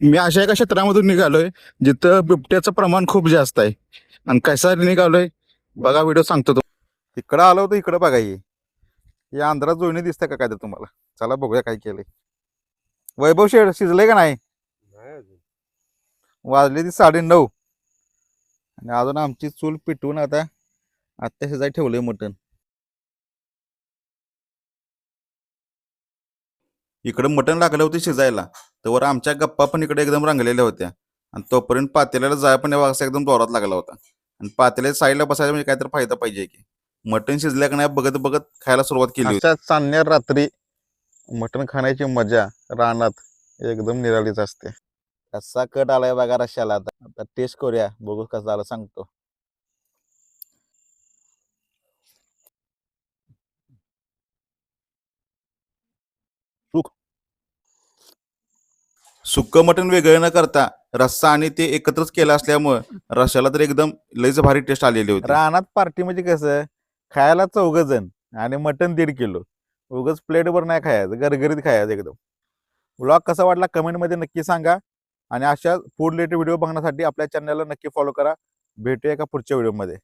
मी अशा एका क्षेत्रामधून निघालोय जिथं बिबट्याचं प्रमाण खूप जास्त आहे. आणि कसा निघालोय बघा, व्हिडिओ सांगतो तो. इकडं आलो होतो, इकडं बघा. या अंधारात जोडणी दिसतंय का काय ते तुम्हाला? चला बघूया काय केलंय. वैभव शेड शिजलंय का नाही? वाजले ती 9:30 आणि अजून आमची चूल पिटवून आता आत्ता शिजाय ठेवलंय मटण. इकडं मटण लागलं होतं शिजायला, तर आमच्या गप्पा पण इकडे एकदम रंगलेल्या होत्या. आणि तोपर्यंत पातेल्याला जाय पण वाजता एकदम जोरात लागला होता. आणि पातेल्या साईडला बसायला म्हणजे काहीतरी फायदा पाहिजे की. मटण शिजल्या का नाही बघत बघत खायला सुरुवात केली होती. अशा चांदण्या रात्री मटण खाण्याची मजा रानात एकदम निराळीच असते. कसा कट आलाय बघा रश्याला. आता टेस्ट करूया, बघू कसा झाला सांगतो. सुक्क मटण वेगळं न करता रस्सा आणि ते एकत्रच केलं असल्यामुळं रश्याला तर एकदम लईच भारी टेस्ट आलेली होती. रानात पार्टी म्हणजे कसं, खायला 4 जण आणि मटण 1.5 किलो. उगच प्लेटभर नाही खायचं, गरगरीत खायचं एकदम. व्लॉग कसा वाटला कमेंटमध्ये नक्की सांगा. आणि अशा फूड रिलेटेड व्हिडिओ बघण्यासाठी आपल्या चॅनलला नक्की फॉलो करा. भेटूया एका पुढच्या व्हिडिओमध्ये.